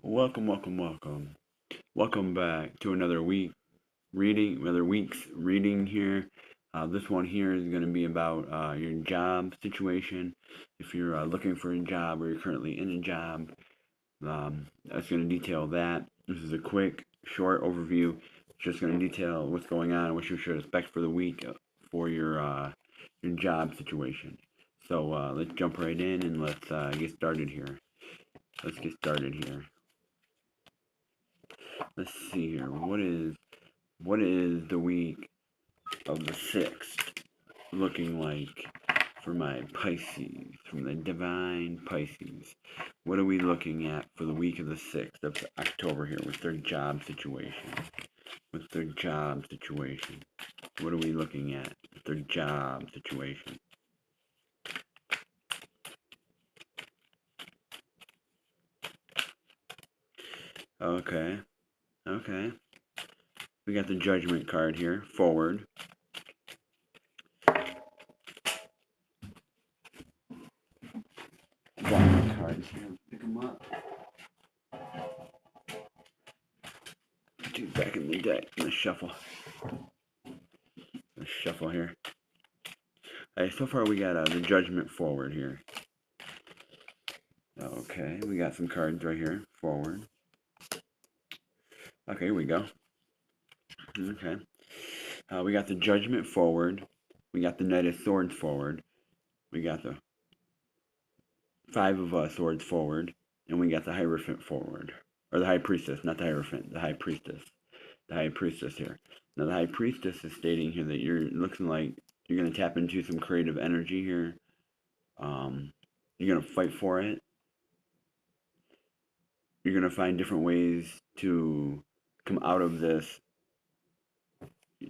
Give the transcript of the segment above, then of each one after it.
Welcome, welcome, welcome. Welcome back to another week's reading here. This one here is going to be about your job situation. If you're looking for a job or you're currently in a job, that's going to detail that. This is a quick, short overview. It's just going to detail what's going on, what you should expect for the week for your job situation. So let's jump right in and let's get started here. Let's get started here. Let's see here. What is the week of the 6th looking like for my Pisces, from the divine Pisces? What are we looking at for the week of the 6th of October here with their job situation? With their job situation. What are we looking at with their job situation? Okay. Okay. We got the Judgment card here, forward. Wild cards here. Pick them up. Dude, back in the deck. Let's shuffle. Let's shuffle here. Alright, so far we got the Judgment forward here. Okay, we got some cards right here, forward. Okay, here we go. Okay. We got the Judgment forward. We got the Knight of Swords forward. We got the Five of Swords forward. And we got the Hierophant forward. Or the High Priestess, not the Hierophant, the High Priestess. The High Priestess here. Now the High Priestess is stating here that you're looking like you're going to tap into some creative energy here. You're going to fight for it. You're going to find different ways to come out of this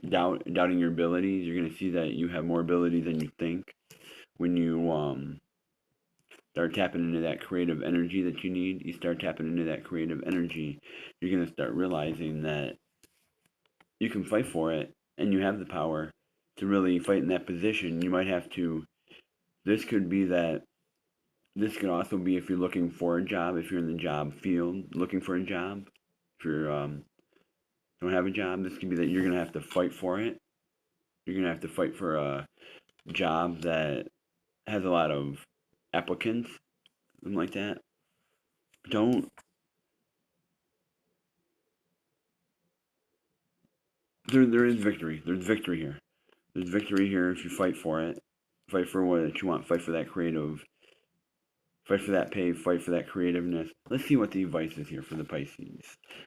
doubting your abilities. You're going to see that you have more ability than you think when you start tapping into that creative energy that you need. You start tapping into that creative energy, you're going to start realizing that you can fight for it and you have the power to really fight in that position. You might have to, this could be that, this could also be if you're looking for a job, if you're in the job field looking for a job, if you're don't have a job, this could be that you're going to have to fight for it. You're going to have to fight for a job that has a lot of applicants, something like that. Don't, there is victory. There's victory here. There's victory here if you fight for it. Fight for what you want. Fight for that creative. Fight for that pay. Fight for that creativeness. Let's see what the advice is here for the Pisces.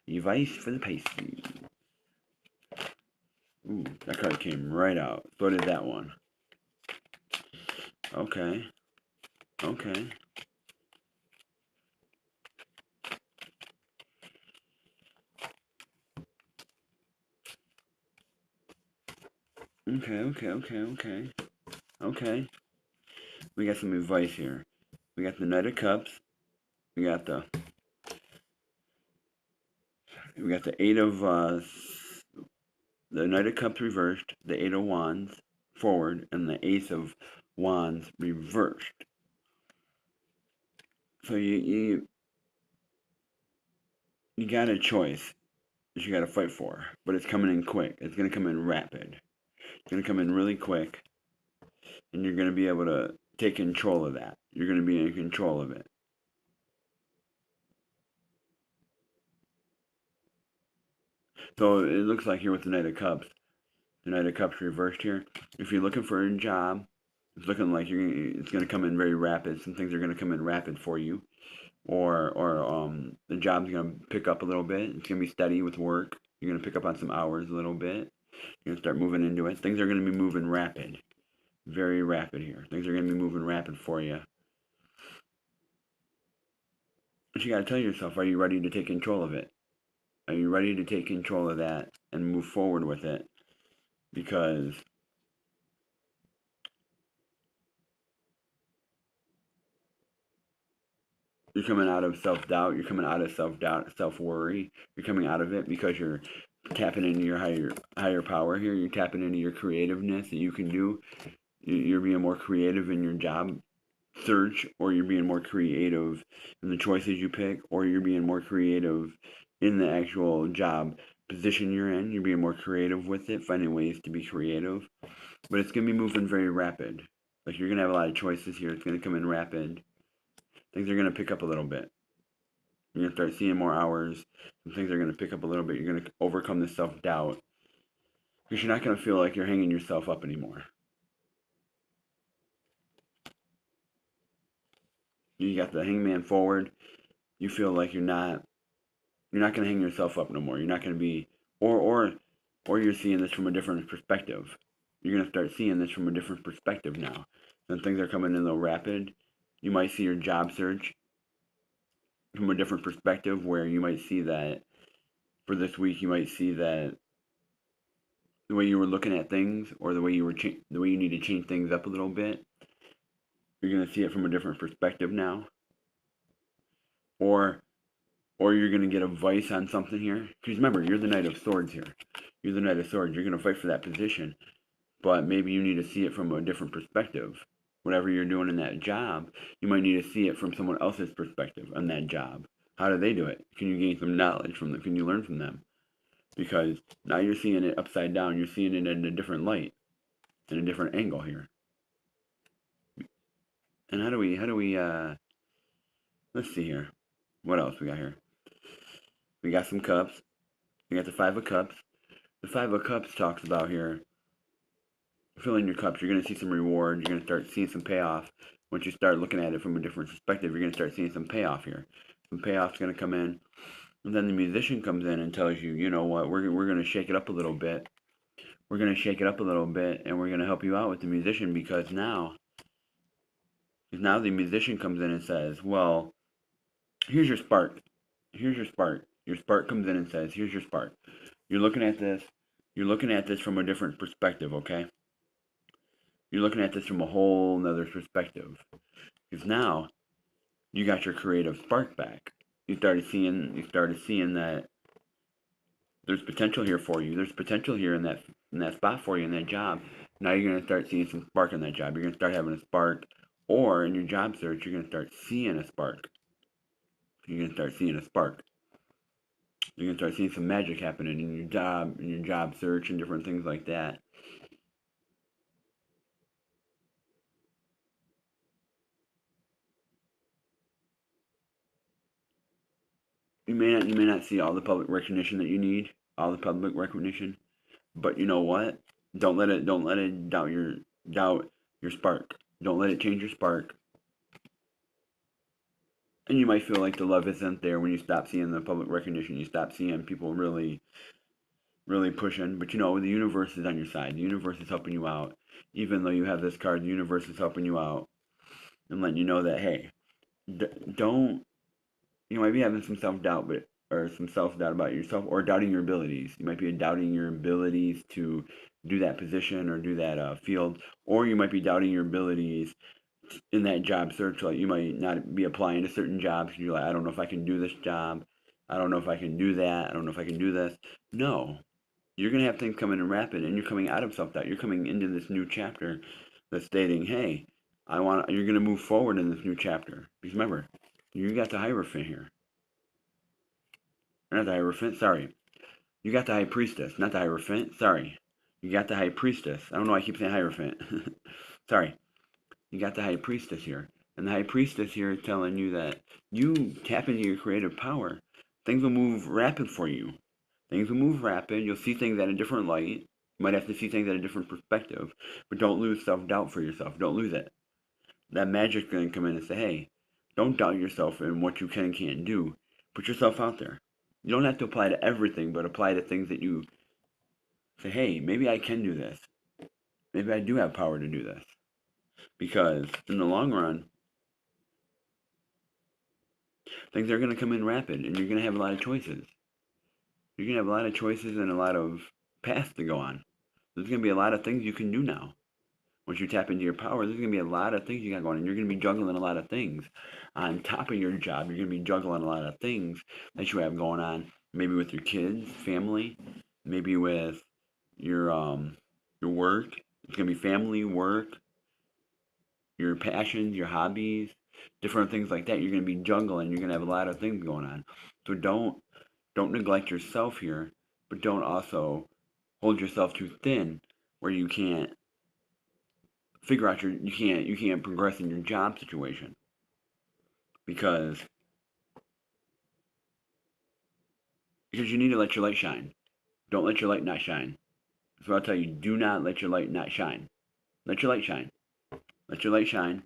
The advice for the Pisces. Ooh, that card came right out. So did that one. Okay. Okay. Okay. Okay. We got some advice here. We got the Knight of Cups. We got the Eight of the Knight of Cups reversed, the Eight of Wands forward, and the Ace of Wands reversed. So you got a choice that you got to fight for, but it's coming in quick. It's going to come in rapid. It's going to come in really quick, and you're going to be able to take control of that. You're going to be in control of it. So it looks like here with the Knight of Cups reversed here. If you're looking for a job, it's looking like it's going to come in very rapid. Some things are going to come in rapid for you, or the job's going to pick up a little bit. It's going to be steady with work. You're going to pick up on some hours a little bit. You're going to start moving into it. Things are going to be moving rapid, very rapid here. Things are going to be moving rapid for you. But you got to tell yourself, are you ready to take control of it? Are you ready to take control of that and move forward with it? Because you're coming out of self-doubt, you're coming out of self-doubt, self-worry, you're coming out of it because you're tapping into your higher power here, you're tapping into your creativeness that you can do, you're being more creative in your job search, or you're being more creative in the choices you pick, or you're being more creative in the actual job position you're in. You're being more creative with it, finding ways to be creative. But it's going to be moving very rapid. Like you're going to have a lot of choices here. It's going to come in rapid. Things are going to pick up a little bit. You're going to start seeing more hours. Some things are going to pick up a little bit. You're going to overcome the self-doubt. Because you're not going to feel like you're hanging yourself up anymore. You got the hangman forward. You feel like you're not going to hang yourself up no more. You're not going to be, or you're seeing this from a different perspective. You're going to start seeing this from a different perspective now. When things are coming in a little rapid, you might see your job search from a different perspective, where you might see that for this week, you might see that the way you were looking at things, or the way the way you need to change things up a little bit, you're going to see it from a different perspective now. Or you're going to get advice on something here. Because remember, you're the Knight of Swords here. You're the Knight of Swords. You're going to fight for that position. But maybe you need to see it from a different perspective. Whatever you're doing in that job, you might need to see it from someone else's perspective on that job. How do they do it? Can you gain some knowledge from them? Can you learn from them? Because now you're seeing it upside down. You're seeing it in a different light, in a different angle here. And how do we, let's see here. What else we got here? We got some cups. We got the Five of Cups. The Five of Cups talks about here filling your cups. You're going to see some reward. You're going to start seeing some payoff. Once you start looking at it from a different perspective, you're going to start seeing some payoff here. Some payoff's going to come in. And then the musician comes in and tells you, you know what, we're going to shake it up a little bit. We're going to shake it up a little bit, and we're going to help you out with the musician, because now the musician comes in and says, well, here's your spark. Here's your spark. Your spark comes in and says, here's your spark. You're looking at this. You're looking at this from a different perspective, okay? You're looking at this from a whole nother perspective. Because now you got your creative spark back. You started seeing that there's potential here for you. There's potential here in that spot for you, in that job. Now you're gonna start seeing some spark in that job. You're gonna start having a spark, or in your job search, you're gonna start seeing a spark. You're gonna start seeing a spark. You're gonna start seeing some magic happening in your job search, and different things like that. You may not see all the public recognition that you need, all the public recognition, but you know what? Don't let it doubt your spark. Don't let it change your spark. And you might feel like the love isn't there when you stop seeing the public recognition. You stop seeing people really, really pushing. But you know, the universe is on your side. The universe is helping you out. Even though you have this card, the universe is helping you out and letting you know that, hey, don't, you might be having some self doubt, or some self doubt about yourself, or doubting your abilities. You might be doubting your abilities to do that position, or do that field, or you might be doubting your abilities in that job search. Like you might not be applying to certain jobs. You're like, I don't know if I can do this job. I don't know if I can do that. I don't know if I can do this. No, you're gonna have things coming in rapid, and you're coming out of self doubt. You're coming into this new chapter that's stating, hey, You're gonna move forward in this new chapter. Because remember, you got the Hierophant here. Not the Hierophant. Sorry, you got the High Priestess, not the Hierophant. Sorry, you got the High Priestess. I don't know why I keep saying Hierophant. Sorry. You got the High Priestess here. And the High Priestess here is telling you that you tap into your creative power. Things will move rapid for you. Things will move rapid. You'll see things at a different light. You might have to see things at a different perspective. But don't lose self-doubt for yourself. Don't lose it. That magic's going to come in and say, hey, don't doubt yourself in what you can and can't do. Put yourself out there. You don't have to apply to everything, but apply to things that you say, hey, maybe I can do this. Maybe I do have power to do this. Because in the long run, things are going to come in rapid, and you're going to have a lot of choices. You're going to have a lot of choices and a lot of paths to go on. There's going to be a lot of things you can do now. Once you tap into your power, there's going to be a lot of things you got going on. You're going to be juggling a lot of things. On top of your job, you're going to be juggling a lot of things that you have going on. Maybe with your kids, family, maybe with your work. It's going to be family, work, your passions, your hobbies, different things like that. You're going to be juggling. You're going to have a lot of things going on. So don't neglect yourself here, but don't also hold yourself too thin where you can't figure out you can't progress in your job situation because you need to let your light shine. Don't let your light not shine. So I'll tell you, do not let your light not shine. Let your light shine. Let your light shine.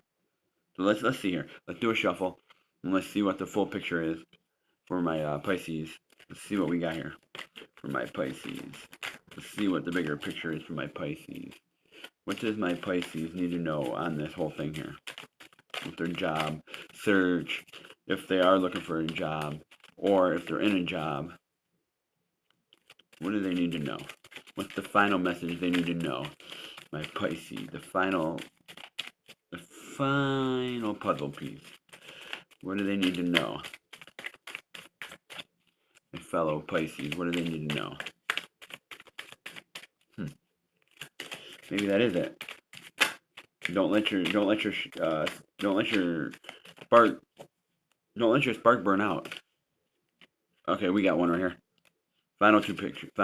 So let's see here. Let's do a shuffle and let's see what the full picture is for my Pisces. Let's see what we got here for my Pisces. Let's see what the bigger picture is for my Pisces. What does my Pisces need to know on this whole thing here? With their job search, if they are looking for a job, or if they're in a job, what do they need to know? What's the final message they need to know? My Pisces, the final puzzle piece. What do they need to know? My fellow Pisces, what do they need to know? Maybe that is it. Don't let your spark burn out. Okay, we got one right here. Final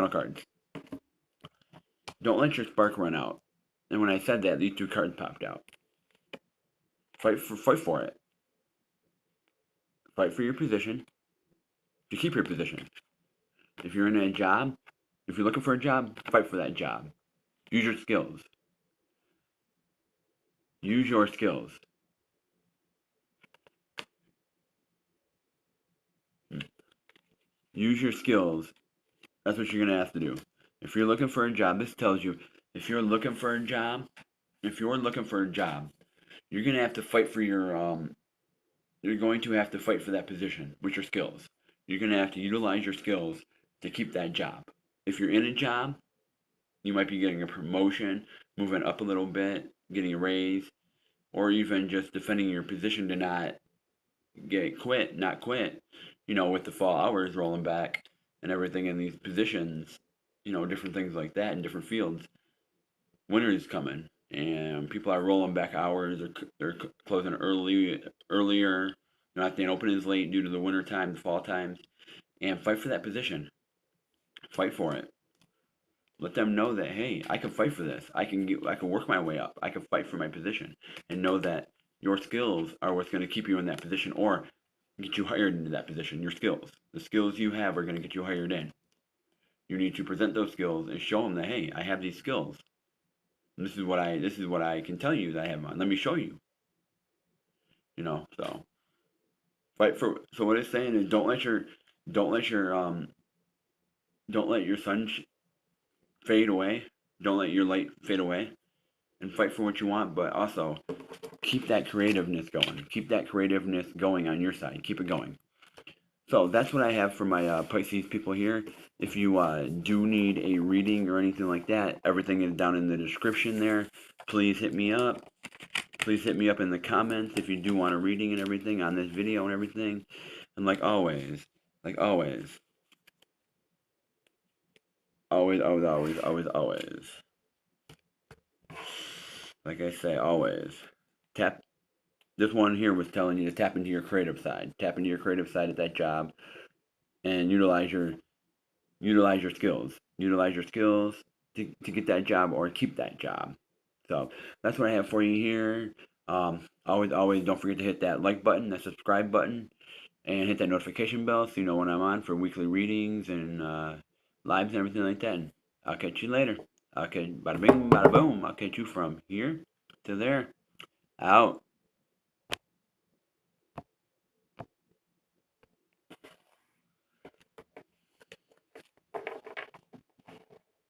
cards. Don't let your spark run out. And when I said that, these two cards popped out. Fight for it. Fight for your position. To keep your position. If you're in a job, if you're looking for a job, fight for that job. Use your skills. Use your skills. Use your skills. That's what you're going to have to do. If you're looking for a job, this tells you, if you're looking for a job, you're going to have to fight for you're going to have to fight for that position with your skills. You're going to have to utilize your skills to keep that job. If you're in a job, you might be getting a promotion, moving up a little bit, getting a raise, or even just defending your position to not quit, with the fall hours rolling back and everything in these positions, different things like that in different fields. Winter is coming and people are rolling back hours, or they're closing earlier, not staying open as late due to the winter time, the fall times, and fight for that position. Fight for it. Let them know that, hey, I can fight for this. I can work my way up. I can fight for my position, and know that your skills are what's going to keep you in that position or get you hired into that position. Your skills, the skills you have, are going to get you hired in. You need to present those skills and show them that, hey, I have these skills. And this is what I can tell you that I have on. Let me show you. So fight for. So what it's saying is, don't let your sun fade away. Don't let your light fade away, and fight for what you want. But also keep that creativeness going. Keep that creativeness going on your side. Keep it going. So that's what I have for my Pisces people here. If you do need a reading or anything like that, everything is down in the description there. Please hit me up. Please hit me up in the comments if you do want a reading and everything on this video and everything. And like always, always, like I say, always, tap. This one here was telling you to tap into your creative side. Tap into your creative side at that job and utilize your skills. Utilize your skills to get that job or keep that job. So that's what I have for you here. Always don't forget to hit that like button, that subscribe button, and hit that notification bell so you know when I'm on for weekly readings and lives and everything like that. And I'll catch you later. Okay, bada bing, bada boom. I'll catch you from here to there. Out.